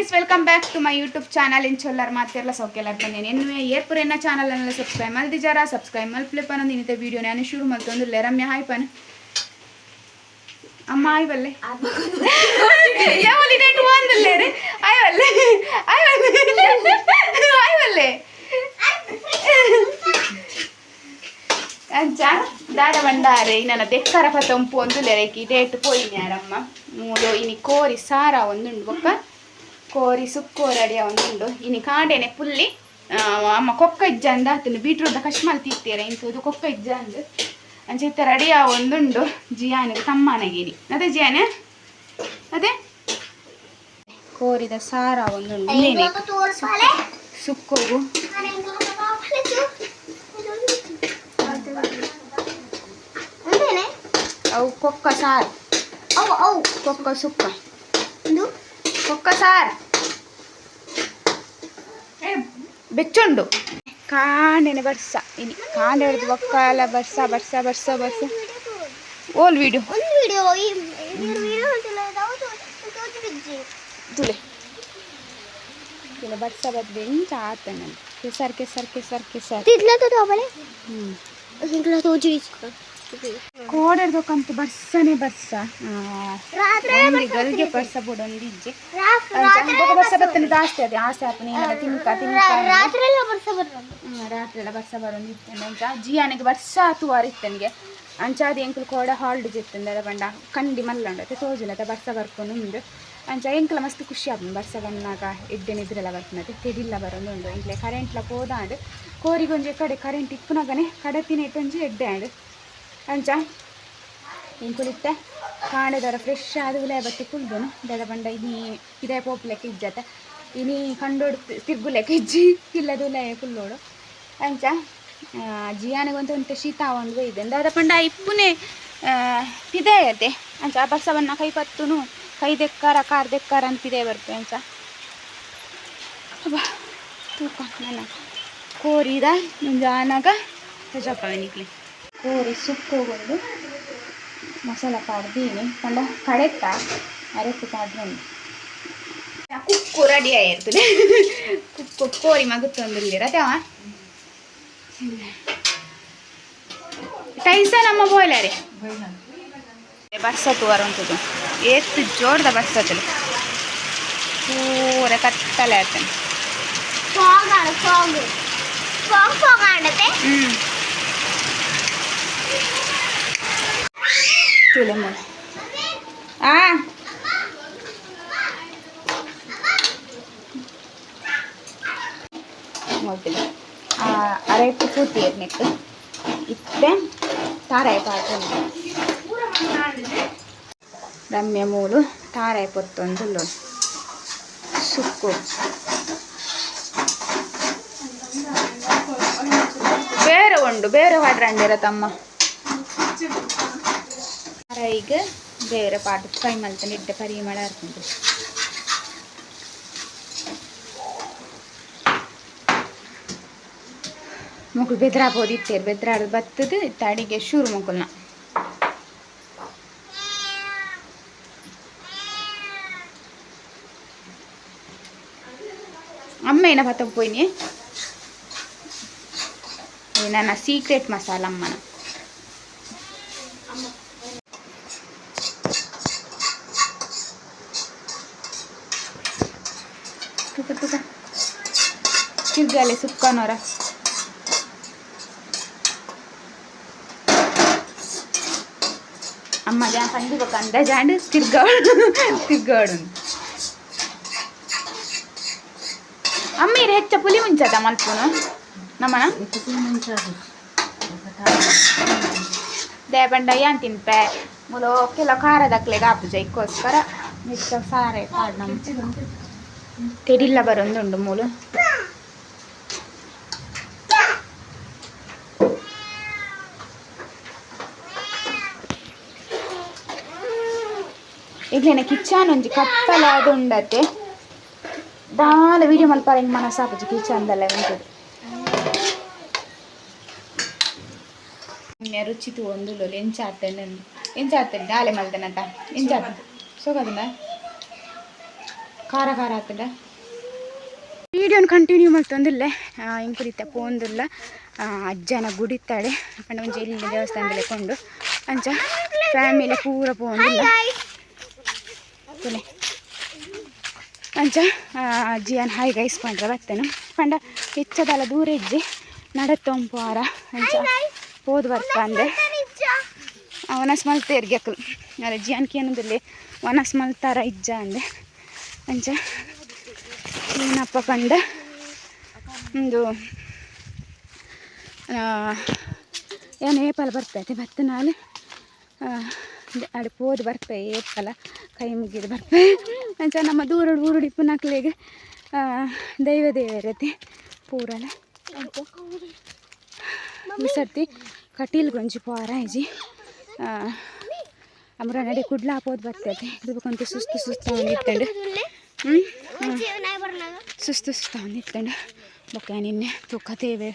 Friends, welcome back to my YouTube channel. ಇಂಚೊಲ್ಲರ್ ಮಾತೆಲ್ಲ ಸೌಖ್ಯಲ್ಲ ಬಂದೇನೆ ಎನ್ನುವೆ ಏರ್ಪುರೆನ್ನ ಚಾನಲ್ ಅನ್ನ ಸಬ್ಸ್ಕ್ರೈಬ್ ಮಲ್ದಿಜಾರ ಸಬ್ಸ್ಕ್ರೈಬ್ ಮಲ್ಪ್ಲೆಪನ ದಿನಿತ ವಿಡಿಯೋ ನಾನು ಶುರು ಮಲ್ತೊಂದುಲ್ಲೆ ರಮ್ಯ ಹಾಯ್ ಪನ್ ಅಮ್ಮ ಆಯ್ ಬಲ್ಲೆ ಯಾವಲಿ ಡೇಟ್ ಒಂದಲ್ಲೇ ರೀ ಆಯ್ ಬಲ್ಲೆ ಆಯ್ ಬಲ್ಲೆ ಆಯ್ ಬಲ್ಲೆ ಅಂಚ ದಾಡ ಬಂಡಾರೆ ನನ್ನ ತೆಕ್ಕರ ಪತಂಪು ಒಂದುಲ್ಲೆ ರೇಕಿ ಡೇಟ್ ಪೋಯಿನ್ಯಾರಮ್ಮ ಮೂಲು ಇನಿ ಕೋರಿ ಸಾರ ಒಂದುಂಡು ಬೊಕ್ಕ ಕೋರಿ ಸುಕ್ಕೋರಿ ಅಡಿಯ ಒಂದುಂಡು ಇನಿ ಕಾಂಡೆನೆ ಪುಲ್ಲಿ ಅಮ್ಮ ಕೊಕ್ಕ ಇಜ್ಜ ಅಂದ ಆತನು ಬೀಟ್ರೂಟ್ ಕಶ್ಮಲ್ ತಿತ್ತೇರೆ ಇಂಥದ್ದು ಕೊಕ್ಕ ಇಜ್ಜ ಅಂದು ಅಂಚಿತ್ತ ಅಡಿಯ ಒಂದುಂಡು ಜಿಯಾನಿಗೆ ತಮ್ಮನಗಿನಿ ಅದೇ ಜಿಯಾನೆ ಅದೇ ಕೋರಿದ ಸಾರ ಒಂದುಂಡು ಸುಕ್ಕೋಗು ಅವು ಕೊಕ್ಕ ಸಾರು ಕೊಕ್ಕ ಸುಕ್ಕ ಕೊಕ್ಕ ಸಾರು ಬೆಚ್ಚುಂಡು ಕಾಂಡೆನೆ ಬರ್ಸ ಇನಿ ಕಾಂಡೆ ಹಿಡಿದು ಒಕ್ಕಲ ಬರ್ಸ ಬರ್ಸ ಬರ್ಸ ಬರ್ಸ ಓಲ್ ವಿಡಿಯೋ ತುಲೆ ತುಲೆ ಬರ್ಸ ಬದ್ದೆ ಇಂಚ ಆತನ ಕೆಸರ್ ಕೆಸರ್ ಕೆಸರ್ ಕೆಸರ್ ಕೋಡೆರ್ದಕ್ಕಂತೂ ಬರ್ಸನೆ ಬರ್ಸ ಗಲ್ಗೆ ಬರ್ಸ ಬಿಡೊಂದು ಇಜ್ಜೆ ಬರ್ಸ ಬತ್ತನೆ ಜಾಸ್ತಿ ಅದೇ ಆಸೆ ಆಪನೆ ಏನಾರ ತಿನ್ಕ ರಾತ್ರಿ ಎಲ್ಲ ಬರ್ಸ ಬರೋದು ಇತ್ತಂದೆ ಅಂಚ ಜಿಯಾನಿಗೆ ಬರ್ಸ ತುವಾರ ಇತ್ತನಿಗೆ ಅಂಚಾದ ಎಂಕುಲು ಕೋಡೆ ಹಾಲ್ಡ್ ಜಿತ್ತಂದೆ ಅದ ಬಂಡ ಕಂಡಿ ಮಲ್ಲಂಡತೆ ತೋಜುನತೆ ಬರ್ಸ ಬರ್ಕೊಂಡು ಉಂಡು ಅಂಚ ಎಂಕಲ ಮಸ್ತ್ ಖುಷಿ ಆಪುಂಡು ಬರ್ಸ ಬಂದಾಗ ಎಡ್ಡೆ ನಿದ್ರೆಲ್ಲ ಬರ್ಪುನತೆ ತೆಡಿಲ್ಲ ಬರೋದು ಉಂಡು ಇಂಕ್ಲೆ ಕರೆಂಟ್ಲ ಹೋದಾಂಡು ಕೋರಿಗೊಂಜಿ ಕಡೆ ಕರೆಂಟ್ ಇಪ್ಪುನಾಗನೆ ಕಡೆ ತಿನ್ನಿಟ್ಟೊಂಜಿ ಎಡ್ಡೆ ಆಂಡು ಅಂಚ ಇಂಕುಲಿತ್ತೆ ಕಾಂಡೆದರ ಫ್ರೆಶ್ ಆದ ಉಲೆ ಬತ್ತಿ ಕುಲ್ದನು ದಡ ಬಂಡ ಇನಿ ಇದೇ ಪೋಪ್ಲೆಕ್ಕೆ ಇಜ್ಜತೆ ಇನಿ ಕಂಡೋಡು ತಿರ್ಗುಲೆಕ್ಕೆ ಇಜ್ಜಿ ಇಲ್ಲದ ಉಲೆ ಕುಲ್ಲೋಡು ಅಂಚ ಜಿಯಾನಿಗಂತ ಒಂತ ಶೀತ ಒಂದು ಒಯ್ದೆ ದಾದ ಪಂಡ ಇಪ್ಪುನೆ ಪಿದೆಯತೆ ಅಂಚ ಬಸ್ಸವನ್ನ ಕೈ ಪತ್ತುನು ಕೈ ದೆಕ್ಕಾರ ಕಾರ್ ದೆಕ್ಕಾರ ಅಂತ ಪಿದೆ ಬರ್ಪೆ ಅಂಚ ತೂಕ ನನ್ನ ಕೋರಿದ ಜಾನಾಗ ಸಜಾಪವನಿಕ್ಲಿ ಕೋರಿ ಸುಕ್ಕೋಗೊಂಡು ಮಸಾಲ ಪಾಡ್ದೀನಿ ಪಂಡ ಕಡೆತ್ತ ಅರೆತ್ತು ಪಾಡ್ದು ಕುಕ್ಕು ರೆಡಿ ಆಗಿರ್ತದೆ ಕುಕ್ಕು ಕೋರಿ ಮಗುತ್ತೊಂದಿಲ್ಲ ಅದೇ ಟೈಸ ನಮ್ಮ ಬೋಯ್ಲಾರೆ ಬರ್ಸತ್ತು ಬರುವಂಥದ್ದು ಎಷ್ಟು ಜೋರ್ದ ಬರ್ಸತ್ತಲ್ಲ ಪೂರ ಕತ್ತಲೆ ಆಗ್ತಾನೆ ತುಲೆ ಮೂಲ ನೋಡ್ತಿಲ್ಲ ಅರೆಟ್ಟು ಕೂತಿ ನೆಕ್ಕು ಇತ್ತೆ ತಾರಾಯ ಪಾತ್ರ ರಮ್ಯ ಮೂಲು ತಾರಾಯ ಪೊತ್ತೊಂದು ಸುಕ್ಕು ಬೇರೆ ಉಂಡು ಬೇರೆ ಹಾಡ್ರಂಡಿರ ತಮ್ಮ ಈಗ ಬೇರೆ ಪಾಠ ಫ್ರೈ ಮಾಡ್ತಾನೆ ಇಡ್ಡೆ ಪರಿಮಳ ಇರ್ತದೆ ಮಕ್ಕಳು ಬೆದ್ರಾಬೋದು ಇತ್ತೇರು ಬೆದ್ರಾಡು ಬತ್ತದು ತಡಿಗೆ ಶೂರು ಮಕ್ಕಳನ್ನ ಅಮ್ಮ ಏನ ಪತ್ತ ಪೋಯ್ನಿ ನನ್ನ ಸೀಕ್ರೆಟ್ ಮಸಾಲ ಅಮ್ಮನ ತಿರ್ಗಾಲೆ ಸುಕ್ಕನೋರ ಅಮ್ಮ ಜಾ ಕಂದಿಬೇಕು ಅಂದ ಜಾಂಡು ತಿರ್ಗಾಡು ಅಮ್ಮೀರು ಹೆಚ್ಚ ಪುಲಿ ಮುಂಚದ ಮಲ್ಪುನು ನಮ್ಮನ ದೇಬಂಡ ಏನ್ ತಿನ್ಪೆ ಮುಲು ಕೆಲ ಖಾರ ದಕ್ಲೆಗೆ ಆಪುಜ ಇಕ್ಕೋಸ್ಕರ ಮಿಕ್ಕ ಸಾರೆ ಕಾಡು ನಮ್ಮ ತೆಡಿಲ್ಲ ಬರೊಂದುಂಡು ಮೂಲು ಈಗೇನೆ ಕಿಚನ್ ಒಂಜಿ ಕತ್ತಲಾದ ಉಂಡತೆ ದಾಲ ವಿಡಿಯೋ ಮಲ್ಪಾರ ಹಿಂಗೆ ಮನಸ್ಸಾಪುಜಿ ಕಿಚನ್ದಲ್ಲ ಉಂಟು ರುಚಿ ತು ಒಂದು ಎಂಚಾತೇನೆ ಎಂಚಾತೇನೆ ದಾಲೆ ಮಲ್ದನಟ ಎಂಚಾತ ಸೋಗದನ ಖಾರ ಖಾರ ಆಗ್ತದೆ. ವೀಡಿಯೋನ ಕಂಟಿನ್ಯೂ ಮಾಡ್ತಂದಿಲ್ಲ ಇಂಕು ರೀತಿಯ ಪೋಂದಿಲ್ಲ ಅಜ್ಜನ ಗುಡಿತಾಳೆ ಪಂಡ ಒಂಜಿ ಎಲ್ಲಿ ದೇವಸ್ಥಾನದಲ್ಲಿ ಕೊಂಡು ಅಂಚ ಫ್ಯಾಮಿಲಿ ಪೂರ ಪೋಂದಿಲ್ಲ ಅಂಚ ಅಜ್ಜಿಯನ್ ಹಾಯ್ ಗೈಸ್ಕೊಂಡ್ರೆ ಬರ್ತೇನೆ ಪಂಡ ಹೆಚ್ಚದಲ್ಲ ದೂರ ಇಜ್ಜಿ ನಡತ್ತೊಂಪಾರ ಅಂಚ ಹೋದ್ ಬರ್ತ ಅಂದೆ ವನಸ್ ಮಲ್ತೇರ್ಗೆ ಅಕ್ಕಲು ಅಲ್ಲ ಜಿಯನ್ಕಿ ಏನಂದಲ್ಲಿ ವನಸ್ ಮಲ್ತಾರ ಇಜ್ಜ ಅಂದೆ ಅಂಚ ಏನಪ್ಪ ಪಂಡ ಒಂದು ಏನು ಏಪಲ ಬರ್ತೈತೆ ಭತ್ತ ನಾಳೆ ಅಡೆ ಪೋದು ಬರ್ತಾಯಿ ಏಪಲ ಕೈ ಮುಗಿದು ಬರ್ತಾಯಿ ಅಂಚ ನಮ್ಮ ದೂರಡು ಊರುಡಿ ಪುನಕ್ಲೆಗೆ ದೈವ ದೇವರತೆ ಪೂರಲ ಈ ಸರ್ತಿ ಕಟೀಲ್ ಗೊಂಜಿ ಪಾರ ಇಜಿ ಅಮ್ರ ನಡೆ ಕುಡ್ಲ ಹಾಕೋದು ಬರ್ತೈತೆ ಇದಕ್ಕೊಂತ ಸುಸ್ತು ಒಂದಿತ್ತಂಡು ಸುಸ್ತು ಒಂದಿತ್ತಂಡು ಬೊಕ್ಕ ನಿನ್ನೆ ತೂಕ ತೇವೆ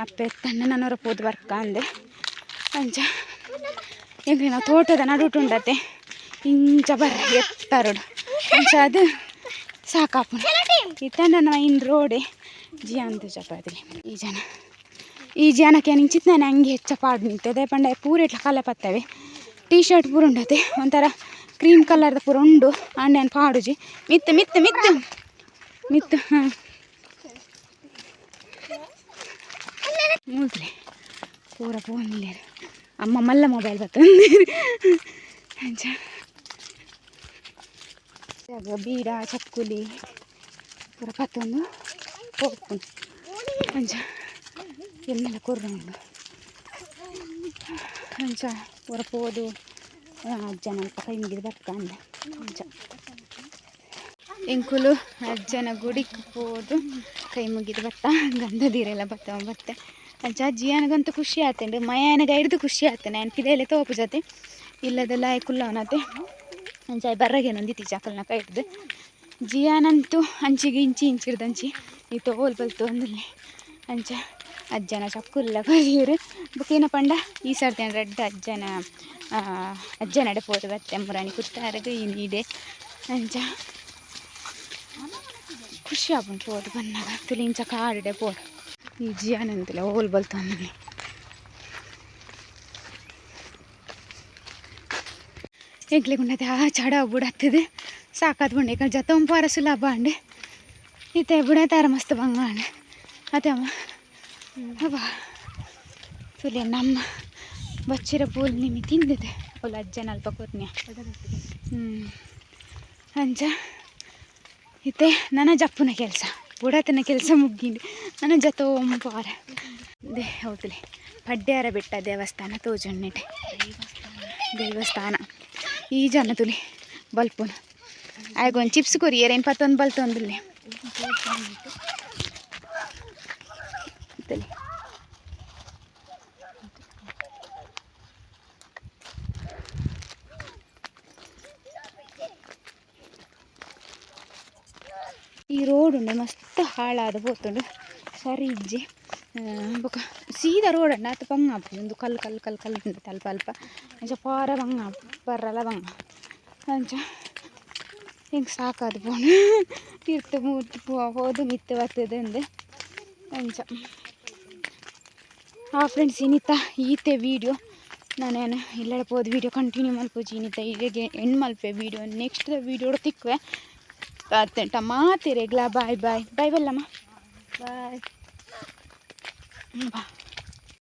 ಅಪ್ಪೆ ತಣ್ಣ ನನ್ನವರ ಪೋದು ಬರ್ಕ ಅಂದೆ ಅಂಚ ಹೆಂಗ್ರಿ ನಾವು ತೋಟದ ನಡುಟುಂಡತೆ ಇಂಚ ಬರ್ರಿ ಎತ್ತರುಡು ಅಂಚ ಅದು ಸಾಕಾಪು ಈ ತಂಡ ನಾವು ಇನ್ನು ರೋಡೆ ಜಿ ಅಂತ ಚಪಾತಿ ಈ ಜನಕ್ಕೆ ನಿಂಚಿತ್ ನಾನು ಹಂಗೆ ಹೆಚ್ಚ ಪಾಡು ನಿಂತದೆ ಪಂಡ ಪೂರ ಇಟ್ಲ ಕಲೆ ಪತ್ತವೆ ಟೀ ಶರ್ಟ್ ಪೂರ ಉಂಡತೆ ಒಂಥರ ಕ್ರೀಮ್ ಕಲರ್ದ ಪೂರ ಉಂಡು ಅಂಡ್ ಪಾಡುಜಿ ಮಿತ್ತು ಹಾಂ ಮೂತ್ರಿ ಪೂರ ಫೋನ್ ಅಮ್ಮ ಮಲ್ಲ ಮೊಬೈಲ್ ಬರ್ತಂದು ಅಂಚ ಬೀಡ ಚಕ್ಕುಲಿ ಪೂರ ಪತ್ತೊಂದು ಹೋಗ್ತು ಅಂಚ ಎನ್ನೆಲ್ಲ ಕೊರ್ರ ಉಂಡು ಅಂಚ ಪೂರ ಪೋದು ಅಜ್ಜನ ಅಲ್ಪ ಕೈ ಮುಗಿದು ಬರ್ಕ ಅಂದೆ ಅಂಚ ಎಂಕುಲು ಅಜ್ಜನ ಗುಡಿಗೆ ಹೋದು ಕೈ ಮುಗಿದು ಬತ್ತ ಗಂಧದೀರೆಲ್ಲ ಬತ್ತೆ ಅಂಚ ಅಜ್ಜಿಯನಗಂತೂ ಖುಷಿ ಆತಂಡು ಮಯನಗ ಹಿಡ್ದು ಖುಷಿ ಆತನೆ ನಾನು ಪಿದೆಲೆ ತೋಪು ಜೊತೆ ಇಲ್ಲದೆಲ್ಲ ಕುಲ್ಲವನತೆ ಅಂಚ ಬರ್ರಗೇನೊಂದಿತ್ತು ಚಾಕಲ್ನ ಕೈ ಹಿಡ್ದು ಜಿಯಾನಂತೂ ಅಂಚಿಗೆ ಇಂಚಿಡ್ದಂಚಿ ಈ ತೋಲ್ ಬಲ್ತು ಅಂದಲ್ಲಿ ಅಂಚ ಅಜ್ಜನ ಚಕ್ಕುಲ್ಲ ಕಲಿಯರು ಬುಕ್ಕೇನ ಪಂಡ ಈ ಸರ್ತಿ ರೆಡ್ ಅಜ್ಜನಡೆ ಪೋದು ಬತ್ತೆ ಮುರಾಣಿ ಕುತ್ತಾರದು ಈ ನೀಡೆ ಅಂಚ ಖುಷಿ ಆಗ್ಬಿಟ್ಟು ಪೋದು ಬಂದಾಗ ತುಲಿ ಇಂಚ ಕಾಡಿಡೆ ಪೋಡು ಈ ಜಿಯಾನಂತಿಲ್ಲ ಓಲ್ ಬಲ್ತು ಅಂದಲ್ಲಿ ಎಗ್ಲೆ ಗುಂಡದೆ ಚಡ ಬುಡತ್ತದೆ ಸಾಕಾದ ಬುಂಡೆ ಈಗ ಜತಂಪಾರ ಸುಲಭ ಅಂಡೆ ಈತೆ ಬುಡತಾರ ಮಸ್ತ್ ಬಂಗ ಅಂಡೆ ಅದೇ ಅಮ್ಮ ಅಬ್ಬ ತುಲಿ ನಮ್ಮ ಬಚ್ಚಿರ ಪೂಲ್ ನಿಮಗೆ ತಿಂದಿದೆ ಅವಳು ಅಜ್ಜನ ಅಲ್ಪ ಕೊರ್ನ್ಯ ಅಂಚ ಇತ್ತೆ ನನ್ನ ಜಪ್ಪನ ಕೆಲಸ ಬುಡತನ ಕೆಲಸ ಮುಗ್ಗಿಂಡು ನನ್ನ ಜತೋಂಪಾರ ದೇ ಹೌದಲೆ ಪಡ್ಡ್ಯಾರ ಬೆಟ್ಟ ದೇವಸ್ಥಾನ ತೋಜೊಣ್ಣೆಟೆ ದೇವಸ್ಥಾನ ಈ ಜನ ತುಲಿ ಬಲ್ಪುನ ಆಗೊಂದು ಚಿಪ್ಸ್ ಕೊರಿಯರ್ ಏನು ಪತ್ತೊಂದು ಬಲ್ತೊಂದಿಲ್ಲ ಈ ರೋಡ್ ಉಂಡೆ ಮಸ್ತ್ ಹಾಳಾದ ಹೋತುಂಡು ಸರಿ ಇಜ್ಜಿ ಬೊಕ ಸೀದಾ ರೋಡ್ ಅಂಡ ಅತ್ತ ಬಂಗ ಒಂದು ಕಲ್ಲು ಉಂಡು ಅಲ್ಪ ಅಂಚ ಪಾರ ಬಂಗ ಬರ್ರಲ್ಲ ಬಂಗ ಅಂಚ ಹಿಂಗೆ ಸಾಕಾದ ಬೋನು ತೀರ್ಥ ಮೂರ್ತಿ ಹೋದು ಮಿತ್ತು ಬರ್ತದೆ ಅಂದೆ ಅಂಚ ಫ್ರೆಂಡ್ಸ್ ಇನ್ನಿತ್ತ ಈತೆ ವೀಡಿಯೋ ನಾನೇನು ಇಲ್ಲೆಲ್ಲ ಹೋದ ವೀಡಿಯೋ ಕಂಟಿನ್ಯೂ ಮಲ್ಪೋಜಿ ಇನ್ನಿತ್ತ ಹೀಗೆ ಹೆಣ್ಣು ಮಲ್ಪೆ ವೀಡಿಯೋ ನೆಕ್ಸ್ಟ್ ವೀಡಿಯೋ ತಿಕ್ವೆ ಅತ್ತೆಂಟ ಮಾತಿರೆಗ್ಲಾ ಬಾಯ್ ಬಲ್ಲಮ್ಮ ಬಾಯ್ ಬಾ